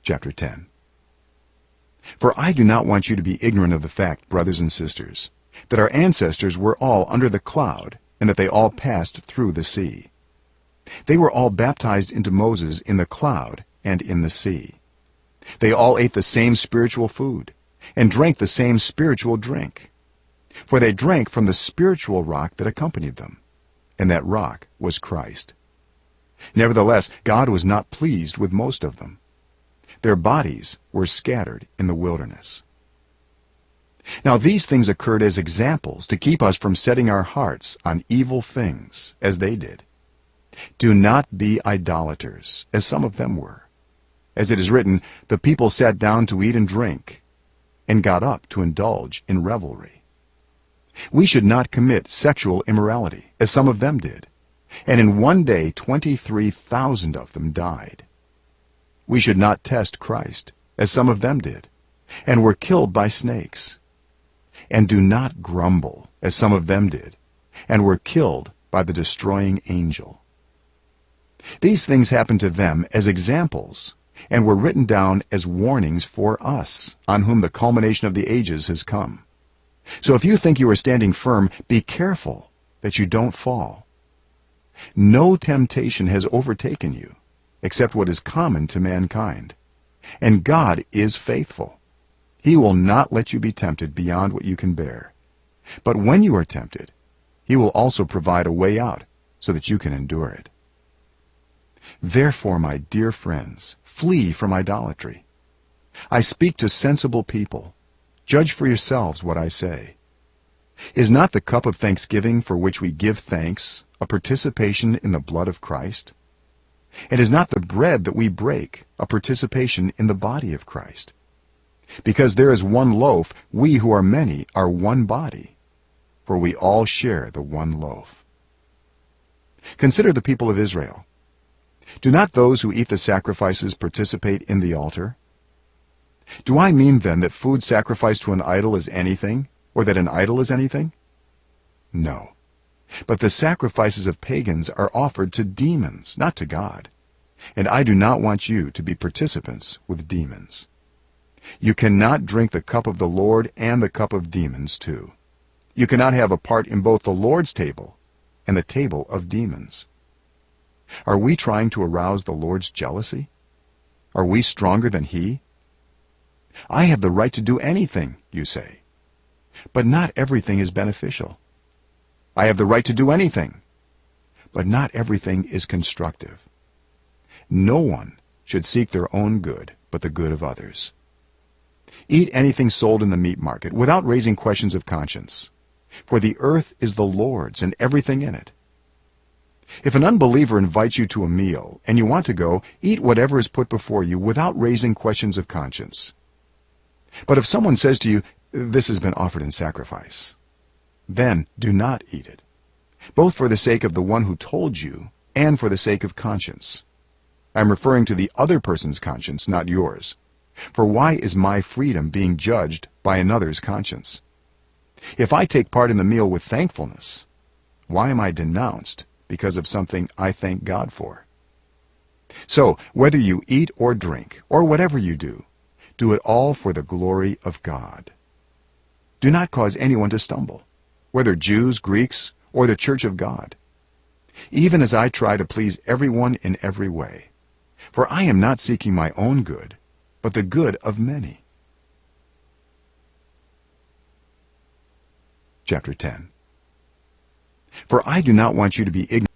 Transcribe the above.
Chapter 10. For I do not want you to be ignorant of the fact, brothers and sisters, that our ancestors were all under the cloud, and that they all passed through the sea. They were all baptized into Moses in the cloud and in the sea. They all ate the same spiritual food, and drank the same spiritual drink. For they drank from the spiritual rock that accompanied them, and that rock was Christ. Nevertheless, God was not pleased with most of them. Their bodies were scattered in the wilderness. Now these things occurred as examples to keep us from setting our hearts on evil things, as they did. Do not be idolaters, as some of them were. As it is written, the people sat down to eat and drink, and got up to indulge in revelry. We should not commit sexual immorality, as some of them did, and in one day 23,000 of them died. We should not test Christ, as some of them did, and were killed by snakes. And do not grumble, as some of them did, and were killed by the destroying angel. These things happened to them as examples, and were written down as warnings for us, on whom the culmination of the ages has come. So if you think you are standing firm, be careful that you don't fall. No temptation has overtaken you, except what is common to mankind. And God is faithful. He will not let you be tempted beyond what you can bear. But when you are tempted, he will also provide a way out so that you can endure it. Therefore, my dear friends, flee from idolatry. I speak to sensible people. Judge for yourselves what I say. Is not the cup of thanksgiving for which we give thanks a participation in the blood of Christ? And is not the bread that we break a participation in the body of Christ? Because there is one loaf, we who are many are one body, for we all share the one loaf. Consider the people of Israel. Do not those who eat the sacrifices participate in the altar? Do I mean then that food sacrificed to an idol is anything, or that an idol is anything? No. But the sacrifices of pagans are offered to demons, not to God. And I do not want you to be participants with demons. You cannot drink the cup of the Lord and the cup of demons too. You cannot have a part in both the Lord's table and the table of demons. Are we trying to arouse the Lord's jealousy? Are we stronger than he? I have the right to do anything, you say. But not everything is beneficial. I have the right to do anything. But not everything is constructive. No one should seek their own good, but the good of others. Eat anything sold in the meat market without raising questions of conscience. For the earth is the Lord's and everything in it. If an unbeliever invites you to a meal and you want to go, eat whatever is put before you without raising questions of conscience. But if someone says to you, "This has been offered in sacrifice," then do not eat it, both for the sake of the one who told you and for the sake of conscience. I am referring to the other person's conscience, not yours. For why is my freedom being judged by another's conscience? If I take part in the meal with thankfulness, why am I denounced because of something I thank God for? So, whether you eat or drink, or whatever you do it all for the glory of God. Do not cause anyone to stumble, whether Jews, Greeks, or the church of God, even as I try to please everyone in every way. For I am not seeking my own good, but the good of many. Chapter 10. For I do not want you to be ignorant